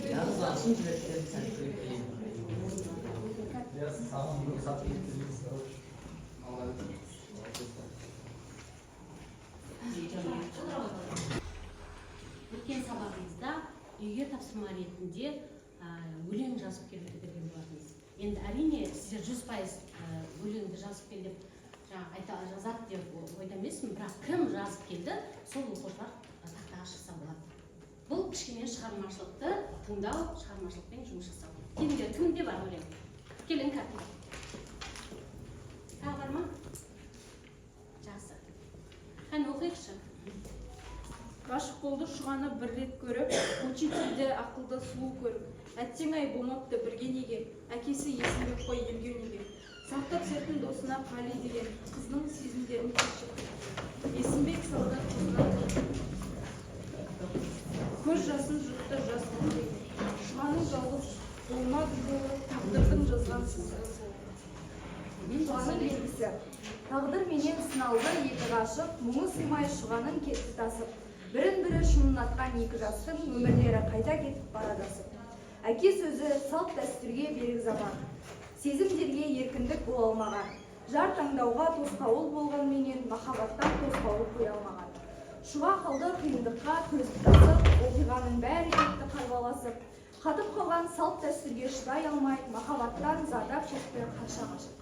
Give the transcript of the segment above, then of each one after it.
Yalnız aslında üretleri sen söyleyeyim. Biraz tamam bunu satayım. Өткен сабағымызда үйге тапсырма ретінде өлең жазып келді деген болатынбыз. Енді әрине сіздер 100% өлеңді жазып кел деп жазады деп ойда емеспін, бірақ кім жазып келді, сол оқушылар тақтаға шықса болады. Бұл кішкене шығармашылықты тыңдау, шығармашылықпен жұмыс жасау. Келіңдер, кімде бар өлең? Келің кәпті. Тағы бар ма? Жақсы. Қане оқиықшы. Ғашық болды шұғаны бір рет көріп, учительді ақылды сұлу көріп. Әттең ай болмапты бірге неге, әкесі есінбек қой елге неге. Сақтап сертін досына Қали деген, қыздың сезімдерін кешіп. Есінбек солдат қызынан көз жасын жұртты жас болды. Шұғаның жалғыз болмады жолы, тағдырдың жазған сызы. Шұғаның белгісі. Тағдыр менен сыналды екі ғашық, мұңы сыймай шұғаның кетті тасып. Бірін-бірі шынатқан екі жастың өмірлері қайта кетіп барадасып. Әке сөзі салт дәстүрге берік заман. Сезімдерге еркіндік бола алмаған. Жар таңдауға тосқауыл болғанменен махаббаттан тосқауыл қоя алмаған. Шұға қалды қиындыққа көзіп тасып, оқиғаның бәрі кетті қарбаласып. Қатып қалған салт дәстүрге шыдай алмай, махаббаттан зардап шекті қанша ғашық.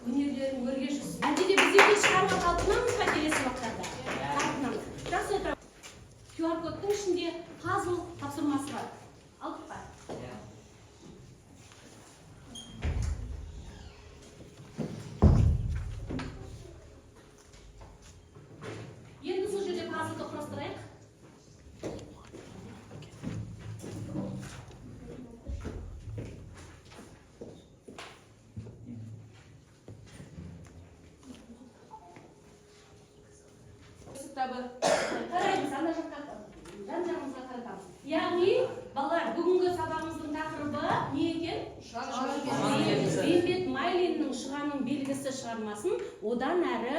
Өнерлерін өрге жүрсін. Әдеде бізде де шығаруға талпынамыз ба келесі уақыттарда? Талпынамыз. Жақсы отырамыз. QR-кодтың ішінде пазл тапсырмасы бар. Алдық па? Енді сол жерде пазлды құрастырайық. Қараймыз, ана жаққа жан-жағымызға қаратамыз. Яғни, балалар, бүгінгі сабағымыздың тақырыбы не екен? Бейімбет Майлиннің Шұғаның белгісі шығармасын одан әрі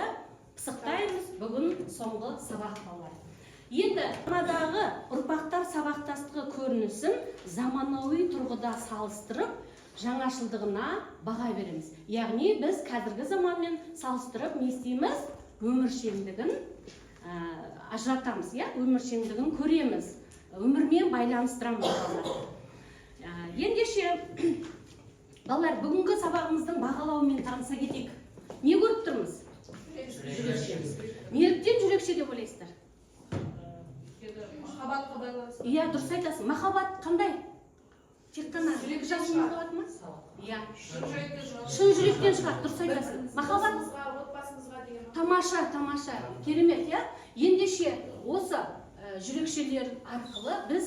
пысықтаймыз. Бүгін соңғы сабақ балалар. Енді анадағы ұрпақтар сабақтастығы көрінісін заманауи тұрғыда салыстырып, жаңашылдығына баға береміз. Яғни, біз қазіргі заманмен салыстырып не істейміз? Өміршеңдігін ажыратамыз, өміршеңдігін көреміз, өмірмен байланыстырамыз балалар. Ендеше, балалар, бүгінгі сабағымыздың бағалауымен таныса кетейік. Не көріп тұрмыз? Неліктен жүрекше деп ойлайсыздар? Махаббатқа байланысты. Иә, дұрыс айтасың. Махаббат қандай? Тек қана жүрек жақсы махаббат ма? Иә. Шын жүректен шығады, дұрыс айтасың. Махаббат тамаша, тамаша, керемет, иә? Ендеше, осы жүрекшелер арқылы біз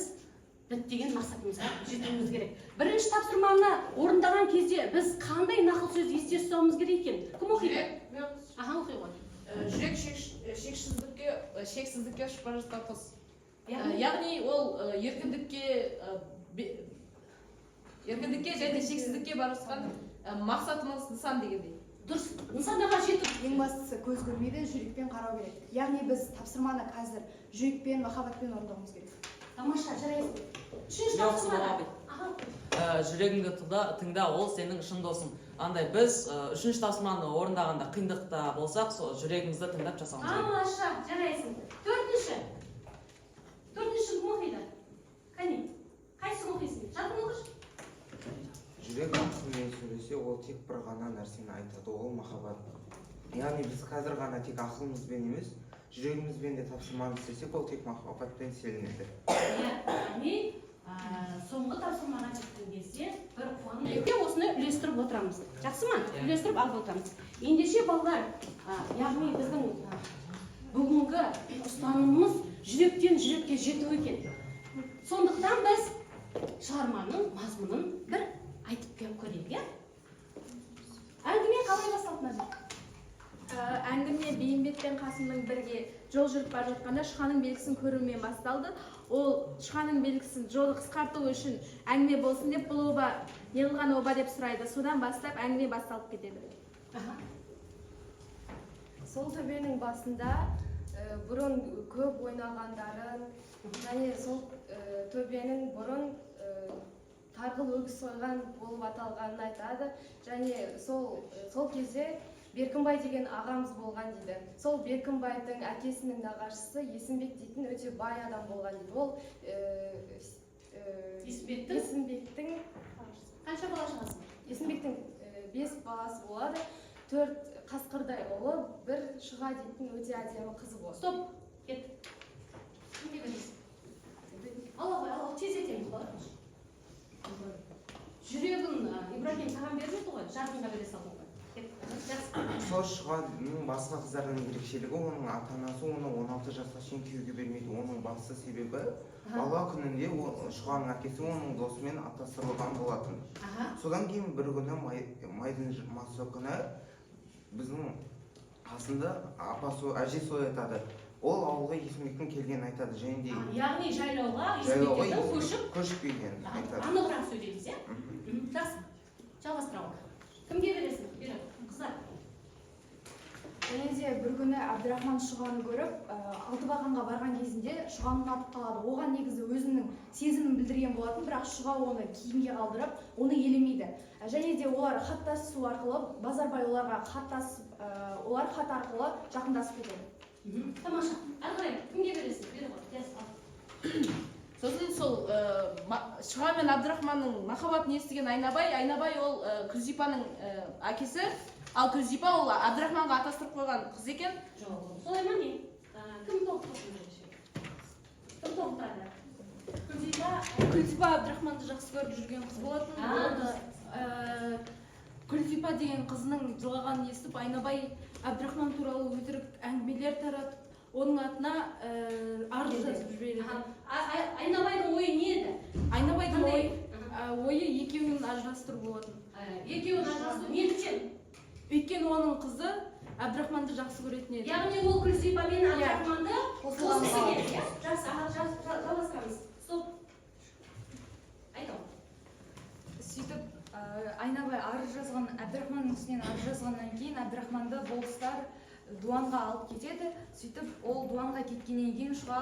діттеген мақсатымызға жетуіміз керек. Бірінші тапсырманы орындаған кезде біз қандай нақыл сөз есте ұстауымыз керек екен? Кім оқиды? Аха, оқи ғой. Жүрек шексіздікке ұшып бара жатқан қыз. Яғни ол еркіндікке және шексіздікке бара жатқан мақсатымыз нысан дегендей. Дұрыс, нысанаға жетіп. Ең бастысы көз көрмейді, жүрекпен қарау керек. Яғни біз тапсырманы қазір жүрекпен, махаббатпен орындауымыз керек. Тамаша, жарайсың. Үшінші тапсырма. Жүрегіңді тыңда, ол сенің шын досың. Андай біз үшінші тапсырманы орындағанда қиындықта болсақ, сол жүрегімізді тыңдап жасауымыз керек. Тамаша, жарайсың. Төртінші кім оқиды? Қане, қайсың оқисың? Жатың оқыш? Жүрек ақылмен сөйлесе, ол тек бір ғана нәрсені айтады, ол махаббат. Яғни біз қазір ғана тек ақылымызбен емес, жүрегімізбен де тапсырманы істесек, ол тек махаббатпен селенеді. Яғни, соңғы тапсырмаға жеткен кезде бір қуанып осыны үлестіріп отырамыз. Жақсы ма? Үлестіріп алып отырамыз. Ендеше балалар, яғни біздің бүгінгі ұстанымымыз жүректен жүрекке жету екен. Сондықтан біз шығарманың мазмұнын бір айтып көрейік, иә? Әңгіме қалай басталды? Әңгіме Бейімбет пен Қасымның бірге жол жүріп бара жатқанда шұғаның белгісін көрумен басталды. Ол шұғаның белгісін жолды қысқарту үшін әңгіме болсын деп бұл оба неғылған оба деп сұрайды. Содан бастап әңгіме басталып кетеді. Сол төбенің басында бұрын көп ойнағандарын, және сол төбенің бұрын тарғыл өгіз сойған болып аталғанын айтады. Және сол кезде Беркінбай деген ағамыз болған дейді. Сол Беркінбайдың әкесінің нағашысы Есімбек дейтін өте бай адам болған дейді. Ол Есімбектің Қанша бала шағасы? Есімбектің 5 баласы болады. 4 қасқырдай ұлы, 1 Шұға дейтін өте әдемі қызы болады. Стоп, кет. Кімге бересің? Алла, тез етеміз балар. Жүрегін Ибрагим саған беріп жүрді ғой, жарқынға бере салдың ғой. Сол Шұғаның басқа қыздарының ерекшелігі, оның ата-анасы оны 16 жасқа шейін күйеуге бермейді. Оның басты себебі бала күнінде Шұғаның әкесі оның досымен атастырылған болатын. Содан кейін бір күні майдың 20 күні біздің қасында әжесі оятады. Ол ауылға Есімбектің келгенін айтады. Және де Яғни жайлауға Есімбектердің көшіп келгенін айтады. анығырақ сөйлейміз, иә? Жақсы, жалғастырамыз. Кімге бересің? Бері, қыздар. Және де бір күні Әбдірахман Шұғаны көріп, Алтыбақанға барған кезінде Шұғаны атып қалады. Оған негізі өзінің сезімін білдірген болатын, бірақ Шұға оны кейінге қалдырып, оны елемейді. Және де олар хаттасу арқылы, Базарбай оларға олар хат арқылы жақындасып кетеді. Тамаша. Әрі қарай кімге бересің? Бері ғой. Сосын сол Шұға мен Абдрахманның махаббатын естіген Айнабай ол Күлзипаның әкесі, ал Күлзипа ол Абдрахманға атастырып қойған қыз екен. Жоқ, солай ма не? Кім тоқтатың береші? Кім тоқтады? Күлзипа Абдрахманды жақсы көріп жүрген қыз болатын. Күлзипа деген қызының жылағанын естіп, Айнабай Абдрахман туралы өтірік әңгімелер таратып, оның атына арыз жазып жібереді. Айнабайдың ойы не еді? Айнабайдың ойы екеуін ажырастыру болатын. Екеуін ажырастыру неліктен? Өйткені оның қызы Абдрахманды жақсы көретін еді. Яғни ол Күлзипа мен Абдрахманды қосқысы келді, иә? Жақсы, жалғастырамыз. Стоп. Айтам. Сөйтіп, Айнабай арыз жазған, Әбдірахманның үстінен арыз жазғаннан кейін Әбдірахманды болыстар дуанға алып кетеді. Сөйтіп, ол дуанға кеткеннен кейін Шұға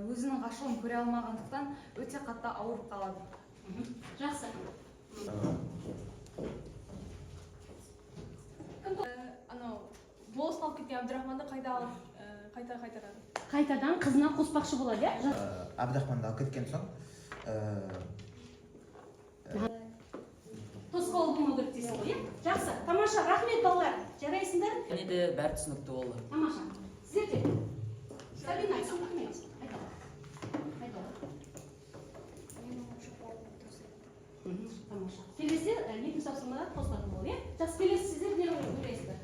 өзінің ғашығын көре алмағандықтан өте қатты ауырып қалады. Жақсы. Болыс алып кеткен Әбдірахманды қайтарады. Қайтадан қызына қоспақшы болады, иә? Әбдірахманды алып кеткен соң Тосқауыл болмау керек дейсің ғой, иә? Жақсы, тамаша, рахмет балалар. Жарайсыңдар? Және де бәрі түсінікті болды. Тамаша. Сіздер де. Сабина, түсінікті ме? Тамаша. Келесі екінші тапсырмада қосылатын болды, иә? Жақсы, келесі сіздер не ойлайсыздар?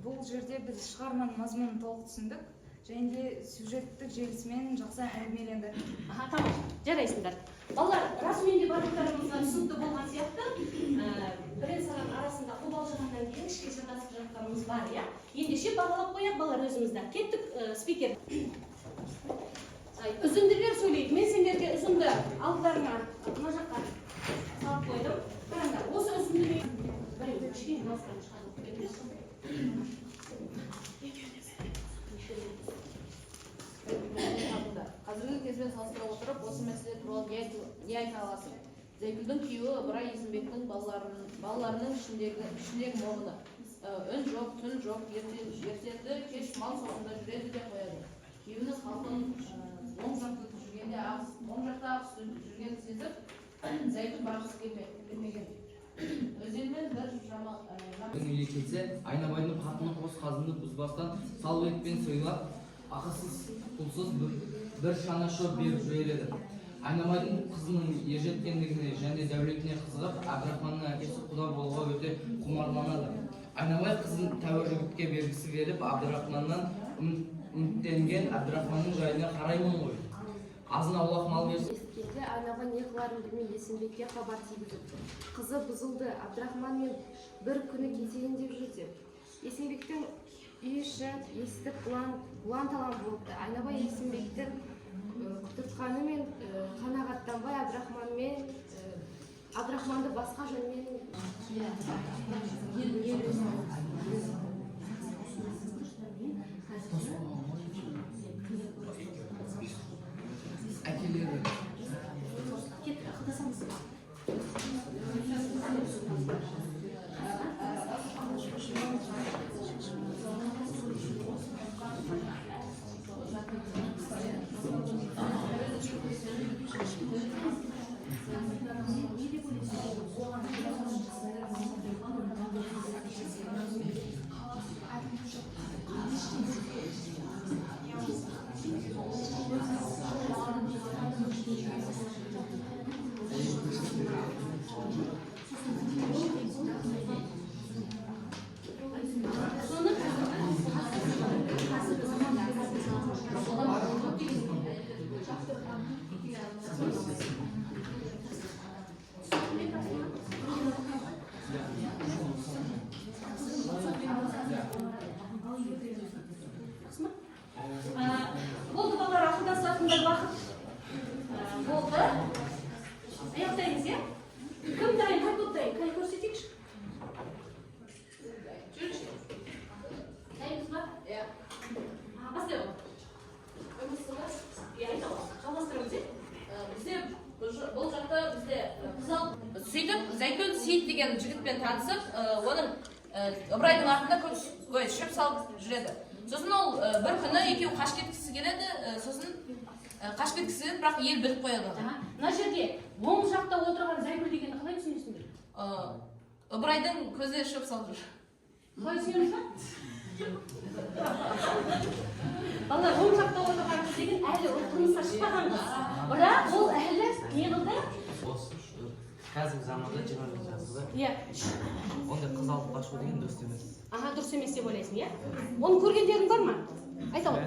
Бұл жерде біз шығарманың мазмұнын толық түсіндік. Және де сюжеттік желісімен жақсы әңгімелендік. Тамаша, жарайсыңдар. Балалар, расымен де барлықтарыңызға түсінікті болған сияқты, бірен-саран арасында қобалжығаннан кейін ішке шатасып жатқанымыз бар, иә? Ендеше бағалап қояқ балалар өзімізді. Кеттік спикер. Үзінділер сөйлейді. Мен сендерге үзінді алдыларына, мына жаққа салып қойдым. Қараңдар, осы үзіндіні біреу кішкене масқараны шығарып кетіңізші. Қазіргі кезбен салыстыра отырып, осы мәселе туралы не айта аласың? Зайгүлдің күйеуі Ыбырай Есімбектің балаларының ішіндегі момыны. Үн жоқ, түн жоқ, ертеңді кеш мал соғында жүреді де қояды. Күйеуінің халқын оң жақта жүргенін сезіп, Зайгүл барғысы келмеген. Өзенмен бір үйге келсе, Айнабайдың қатыны қос қазынды бұзбастан салып етпен сойлап, ақысыз, пұлсыз бір шана шөп беріп жібереді. Айнабайдың қызының ержеткендігіне және дәулетіне қызығып, Әбдірахманның әкесі құда болуға өте құмарланады. Айнабай қызын тәуір жігітке бергісі келіп, Әбдірахманнан үміттенген Әбдірахманның жайына қараймын ғой. Азын-аулақ мал берсін. Ескенде Айнабай не қыларын білмей Есімбекке хабар тигізіп, қызы бұзылды, Әбдірахман мен бір күні кетейін деп жүрді. Есімбектің үй іші естіп бұлан талан болыпты. Айнабай Есімбектің құтыртқаны мен қанағаттанбай Абдрахманды басқа жөнмен әкелері болды балалар, ақылдасатындай уақыт болды. Аяқтаймыз, иә? Кім дайын, как болды дайын? Қай көрсетейікші? Дайынбыз ба? Иә. Бастайық. Иә, айталық. Жалғастырамыз, иә? Бізде бұл жақта сөйтіп Зәйтүн Сейіт деген жігітпен танысып, оның Ыбырайдың артында көп шөп салып жүреді. Сосын ол бір күні екеуі қашып кеткісі келеді, сосын қашып кеткісі келеді, бірақ ел біліп қояды. Мына жерде оң жақта отырған Зайгүл дегенді қалай түсінесіңдер? Ыбырайдың көзіне шөп салып жүр. Қалай түсінеміз ба? Балалар, оң жақта отырған қыз деген әлі ол тұрмысқа шықпаған қыз. Бірақ ол әлі не қылды? Қазіргі заманда 20 жасында Иә. ондай қыз алып қашу деген дұрыс емес. Аха, дұрыс емес деп ойлайсың, иә? Оны көргендерің бар ма? Айта ғой.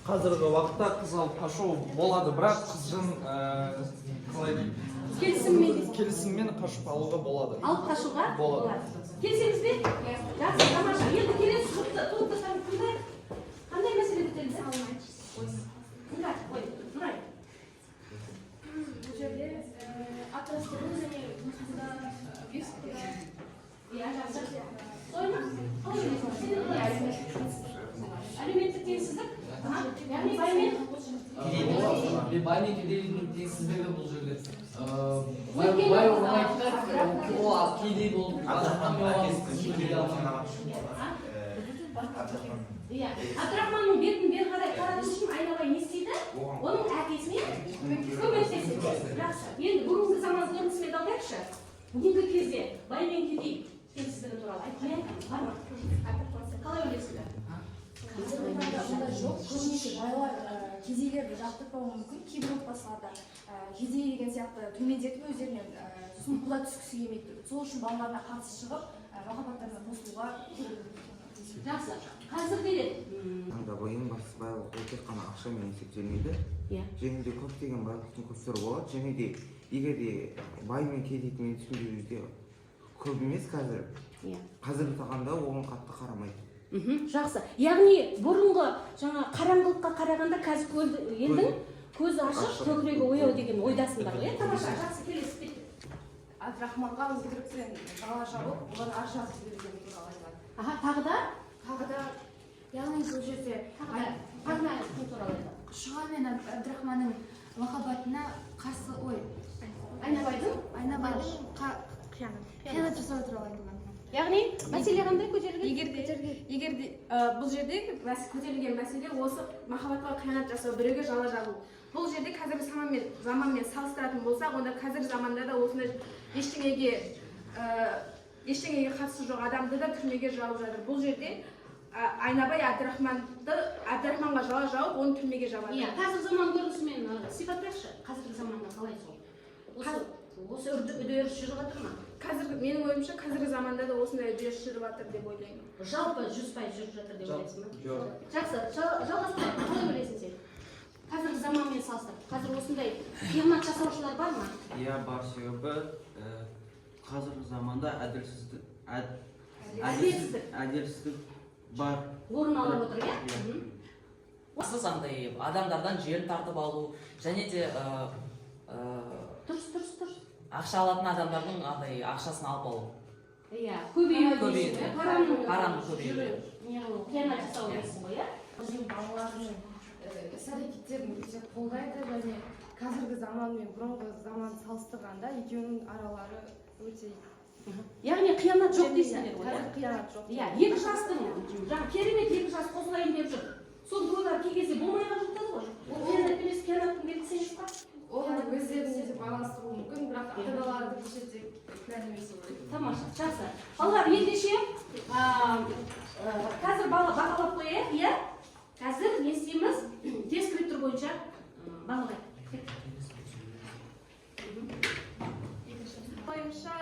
Қазіргі уақытта қыз алып қашу болады, бірақ қызжын келісіммен қашып алуға болады. Алып қашуға Болады. Келсеңіз бе? Жақсы, тамаша. Енді келесі топтастарын тыңдайық. Қандай мәселе көтерілді? Тыңдайық, қой, Нұрай. Бұл жерде атастыру және Иә, жақсы. Солай ма? Әлеуметтік теңсіздік? Яғни баймен? бай мен кедейдің теңсіздігі бұл жерде. Бай оңайда ол кедей болып Иә. Абдрахманның бетін бері қарай қарату үшін Айнабай не істейді? Оның әкесіне көмектеседі. Жақсы. Енді бүгінгі заман көрінісімен алдайықшы. Бүгінгі кезде бай мен кедей теңсіздігі туралы айтпай бар ма? Қалай ойлайсыздар? жоқ. Көбінесе байлар кедейлерді жақтыртпауы мүмкін. Кейбір отбасыларда кедей деген сияқты төмендетіп өздерінен сұңқыла түскісі келмейді. Сол үшін балаларына қарсы шығып, махаббаттарына қосылуға Жақсы. Қазірде Анда ең бастысы байлық ол тек қана ақшамен есептелмейді. Және де көптеген байлықтың көп түрі болады. Және де егер де бай мен кедейді мен түсіндіруде көп емес қазіргі тағамда оған қатты қарамайды. Жақсы. Яғни бұрынғы жаңа қараңғылыққа қарағанда қазір елдің көзі ашық, көкірегі ояу деген ойдасыңдар ғой. Тамаша, жақсы, келесі бет. Абдрахманға өтірікпен бала жауып, оған ар жазып жіберген туралы айтылады. Аха, тағы да Яғни бұл жерде не туралы айтады? Шұға мен Абдрахманның махаббатына қарсы Айнабайдың қиянат жасау туралы айтылған. Яғни мәселе қандай көтерілген? егер де бұл жерде көтерілген мәселе осы махаббатқа қиянат жасау, біреуге жала жабу. Бұл жерде қазіргі заманмен салыстыратын болсақ, онда қазіргі заманда да осындай ештеңеге қатысы жоқ адамды да түрмеге жауып жатыр. Бұл жерде Айнабай Абдрахманға жала жауып, оны түрмеге жабады. Иә, қазіргі заман көрінісімен сипаттайықшы. Қазіргі заманда қалай сол? Осы үдеріс жүріп жатыр ма? Менің ойымша қазіргі заманда да осындай үдеріс жүріп жатыр деп ойлаймын. Жалпы 100% жүріп жатыр деп ойлайсың ба? Жақсы, жалғастырайық. Қалай ойлайсың сен? Қазіргі заманмен салыстырып, қазір осындай қиянат жасаушылар бар ма? Иә, бар. Себебі қазіргі заманда әділсіздік бар. орын алып отыр, иә? сіз андай адамдардан жер тартып алу және де Дұрыс. ақша алатын адамдардың андай ақшасын алып алу. Иә, көбею Көбею, дейсің, параны көбею. қиянат жасау дейсің ғой, иә? Балалардың іс-әрекеттерін өте қолдайды және қазіргі заман мен бұрынғы заманды салыстырғанда екеуінің аралары өте Яғни қиянат жоқ дейсіңдер ғой, қазір қиянат жоқ. иә? Екі жастың, жаңа керемет екі жас қосылайын деп жүр. Сол біреулер кей кезде болмай қалып жатады ғой. Ол қиянат емес, қиянаттың белгісі емес па? Оны өздеріне де байланыстыруы мүмкін, бірақ ата-аналарды бұл жерде кінәламесе болады. Тамаша, жақсы. Балалар, ендеше қазір бағалап қояйық, иә? Қазір не істейміз? Дескриптор бойынша бағалайық. Ойымша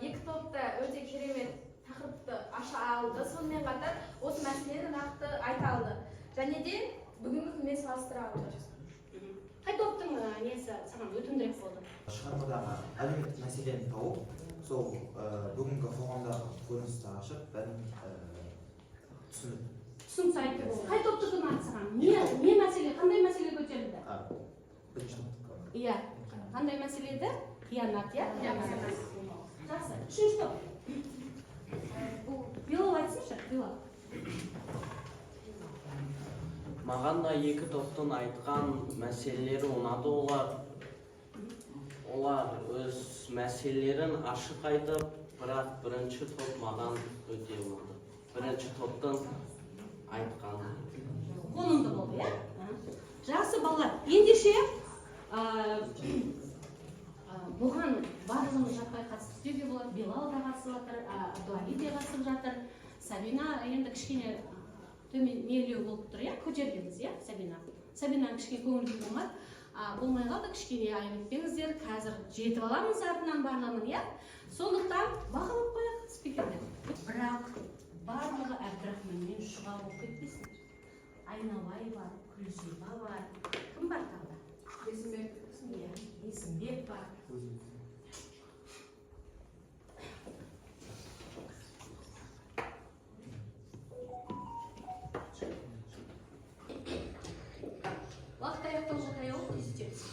екі топта өте керемет тақырыпты аша алды. Сонымен қатар осы мәселені нақты айта алды. Және де бүгінгі күнмен салыстыра алды. Қай топтың несі саған өтімдірек болды? Шығармадағы әлеуметтік мәселені тауып, сол бүгінгі қоғамдағы көріністі ашып, бәрін Түсінікті айтты болды. Қай топтікі ұнады саған? Не мәселе, қандай мәселе көтерілді? бірінші топтық. Иә, қандай мәселе еді? Қиянат, иә? Жақсы. Үшінші топ. Билал айтсыншы, Билал. Маған да екі топтың айтқан мәселелері ұнады. Олар өз мәселелерін ашық айтып, бірақ бірінші топ маған өте ұнады. Бірінші топтың айтқаны. Қонымды болды, иә? Жақсы балалар. Ендеше бұған барлығымыз жаппай қатысып істеуге болады. Билал да қатысып жатыр, Абдуали де қатысып жатыр. Сабина енді кішкене төмендеу болып тұр, иә? Көтергенбіз, иә, Сабина? Сабинаның кішкене көңіл-күй болмады. Болмай қалды, кішкене айып етпеңіздер. Қазір жетіп аламыз артынан барлығын, иә? Сондықтан бағалап қояйық спикерді. Бірақ барлығы Әбдірахманмен шұға болып кетпесін. Айнабай бар, Күлсейба бар. Кім бар тағы? Есімбек бар. Уақыт аяқтауға таяу, тез.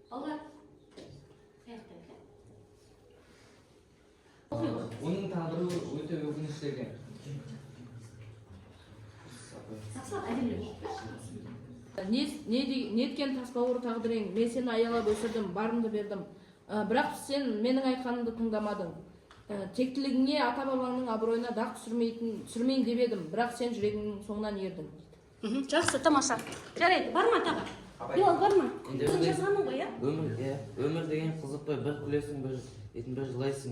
Балалар, Оның тағдыры өте өкінішті екен. сақсақ әдемі. Неткен тасбауыр тағдырың, мен сені аялап өсірдім, барымды бердім. Бірақ сен менің айтқанымды тыңдамадың. Тектілігіңе, ата-бабаңның абыройына дақ түсірмейін деп едім, бірақ сен жүрегіңнің соңынан ердің. Жақсы, тамаша. Жарайды, бар ма тағы? Билал, бар ма? Сен жазғаның ғой, иә? Өмір деген қызық қой, бір күлесің, бір жылайсың.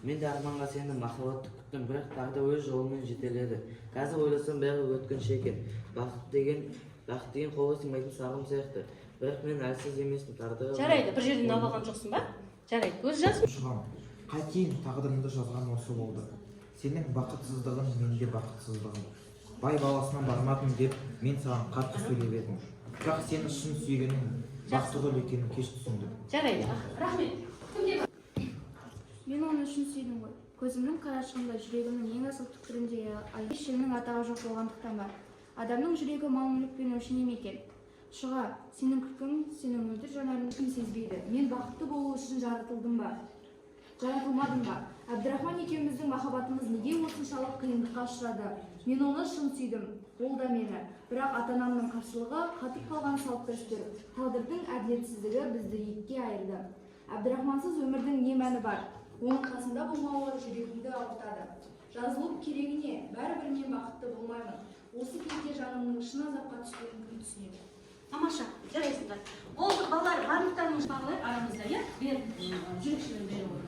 Мен де арманға сені махаббатты күттім, бірақ тағы да өз жолымен жетеледі. Қазір ойласам бәрі өткінші екен. Бақыт деген қолға сыймайтын сағым сияқты. Бірақ мен әлсіз емеспін, тағдыры. Жарайды, бір жерден алып алған жоқсың ба? Жарайды, өз жаз. Шығам, қайтейін тағдырымды жазған осы болды. Сенің бақытсыздығың, менде бақытсыздығым. Бай баласынан бармадым деп мен саған қатты сөйлеп едім. Бірақ сені шын сүйгенім бақтығұл екенін кеш түсіндім. Жарайды, рахмет. Кімде бар? Мен оны үшін сүйдім ғой. Көзімнің қарашығында жүрегімнің ең асыл түкпірінде ешкімнің атағы жоқ болғандықтан бар. Адамның жүрегі мал-мүлікпен өлшене ме екен? Шұға, сенің күлкің, сенің мөлдір жанарың кім сезбейді? Мен бақытты болу үшін жаратылдым ба? Жаратылмадым ба? Әбдірахман екеуміздің махаббатымыз неге осыншалық қиындыққа ұшырады? Мен оны шын сүйдім, ол да мені. Бірақ ата-анамның қарсылығы, қатып қалған салт-дәстүр, тағдырдың әділетсіздігі бізді екіге айырды. Әбдірахмансыз өмірдің не мәні бар? Оның қасында болмауы жүрегімді ауыртады. Жазылып керегіне, бәрібір мен бақытты болмаймын. Осы кезде жанымның шын азапқа түскенін кім түсінеді? Тамаша, жарайсыңдар. Болды, балалар, барлықтарыңыз бағалайық арамызда, иә? Бер, жүрекшілерін беріп отыр.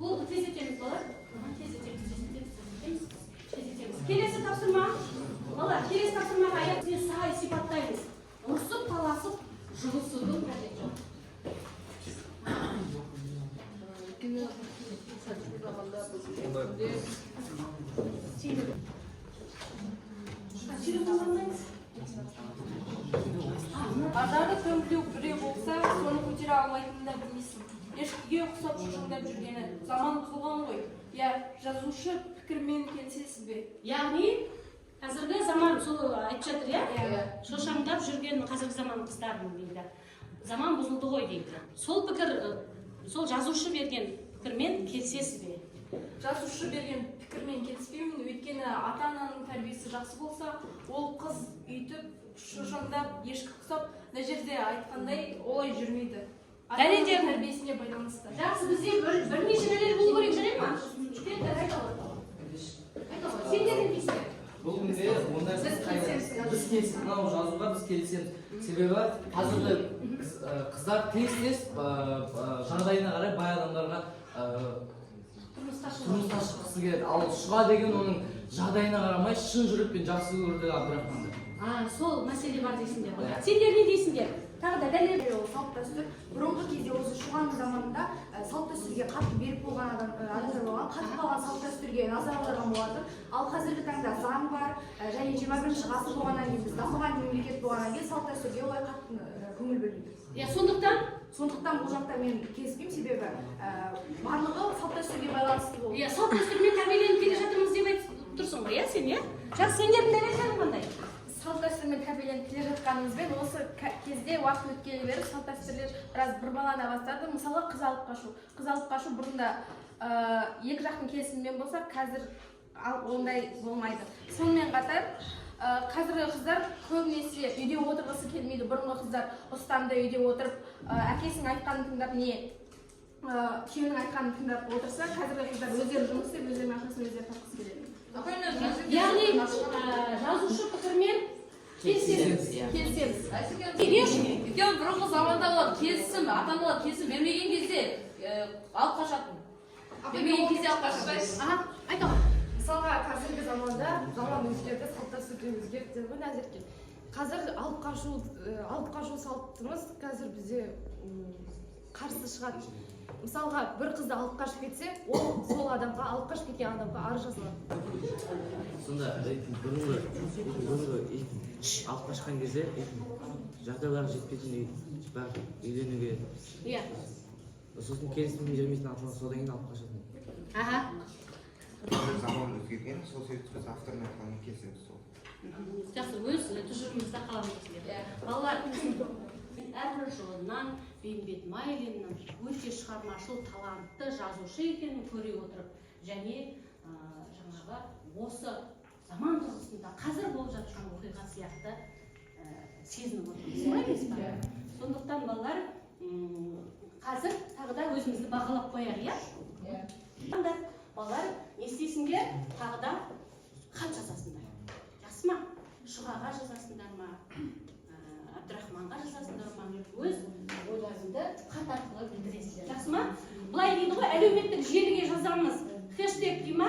Болды, тездетеміз, балалар. Тездетеміз. Келесі тапсырма. Балалар, келесі тапсырмаға аяқпен сай сипаттаймыз. Ұрсып, таласып, жұлысудың қажеті жоқ. Тағы төңкілеу біреу болса, соны көтере алмайтынын да білмейсің. Ешкіге ұқсап шұжыңдап жүргені заман бұзылған ғой. Я жазушы пікірмен келісесіз бе? Яғни қазіргі заман сол айтып жатыр, иә? Шошаңдап жүрген қазіргі заман қыздарын дейді. Заман бұзылды ғой дейді. Сол пікір, сол жазушы берген пікірмен келісесіз бе? Жазушы берген пікірмен келіспеймін, өйткені ата-ананың тәрбиесі жақсы болса, ол қыз үйтіп, шошаңдап, ешкі құсап, мына жерде айтқандай олай жүрмейді. Дәлелдер тәрбиесіне байланысты. Жақсы, бізде бірнеше нелер болу керек жарай ма? Сендер не дейсіңдер? Бұл күнде ондай біз келісеміз, мынау жазуға біз келісеміз. Себебі қазіргі қыздар тез жағдайына қарай бай адамдарға тұрмысқа шыққысы келеді. Ал Шұға деген оның жағдайына қарамай шын жүрекпен жақсы көрді Абдрахманды. Сол мәселе бар дейсіңдер ғой. Сендер не дейсіңдер? Тағы да дәлел. Салт дәстүр бұрынғы кезде осы Шұғаның заманында салт дәстүрге қатты берік болған адамдар болған, қатып қалған салт дәстүрге назар аударған болатын. Ал қазіргі таңда заң бар және 21-ші ғасыр болғаннан кейін біз дамыған мемлекет болғаннан кейін салт дәстүрге олай қатты көңіл бөлмейді. Сондықтан бұл жақта мен келіспеймін, себебі барлығы салт дәстүрге байланысты болды. Салт дәстүрмен тәрбиеленіп келе жатырмыз деп айтып тұрсың ғой, сен, иә? Жақсы, сендердің дәлелдерің қандай? Салт дәстүрмен тәрбиеленіп келе жатқанымызбен осы кезде уақыт өткеле беріп салт дәстүрлер біраз бұрмалана бастады. Мысалы қыз алып қашу бұрында екі жақтың келісімімен болса, қазір ондай болмайды. Сонымен қатар қазіргі қыздар көбінесе үйде отырғысы келмейді. Бұрынғы қыздар ұстамды үйде отырып, әкесінің айтқанын тыңдап, күйеуінің айтқанын тыңдап отырса, қазіргі қыздар өздері жұмыс істеп, өздерінің ақшасын өздері тапқысы келеді. Яғни жазушы пікірмен келісеміз. Өйткені бұрынғы заманда келісім, ата-аналар келісім бермеген кезде алып қашатын. Бермеген кезде алып қашатын. Айтамын. Мысалға қазіргі заманда заман өзгерді, салт дәстүр де өзгерді ғой Назерке. Қазір алып қашу салтымыз қазір бізде қарсы шығады. Мысалға бір қызды алып қашып кетсе, ол сол адамға, алып қашып кеткен адамға арыз жазылады. Сонда бұрынғы алып қашқан кезде жағдайлары жетпейтін үйленуге, сосын келісімін бермейтін аталар содан кейін алып қашатын. Қазір заман өзгерген, сол себепті біз автордың айтқанына келісеміз сол. Жақсы, өз тұжырымыңызда қаламыз сіздер. Балалар, әрбір жолынан Бейімбет Майлиннің өте шығармашыл, талантты жазушы екенін көре отырып, және жаңағы осы заман тұрғысында қазір болып жатқан оқиға сияқты сезініп отырмыз. Сондықтан балалар, қазір тағы да өзімізді бағалап қояр, иә? Балалар, не істейсіңдер? Тағы да хат жазасыңдар. Жақсы ма? Шұғаға жазасыңдар ма? Абдрахманға жазасыңдар ма? Өз ойларыңды хат арқылы білдіресіздер. Жақсы ма? Бұлай дейді ғой, әлеуметтік желіге жазамыз. Хэштег дей ма?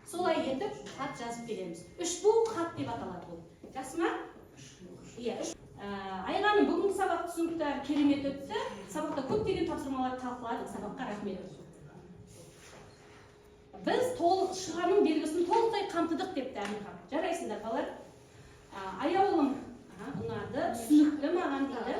Солай етіп хат жазып береміз. 3 бұл хат деп аталады бұл. Жақсы ма? Иә, Айғаның бүгінгі сабақ түсінікті керемет өтті. Сабақта көптеген тапсырмалар талқыладық. Сабаққа рахмет. Біз Шұғаның белгісін толықтай қамтыдық депті Әмірхан. Жарайсыңдар балалар. Аяулым ұнады, түсінікті маған дейді.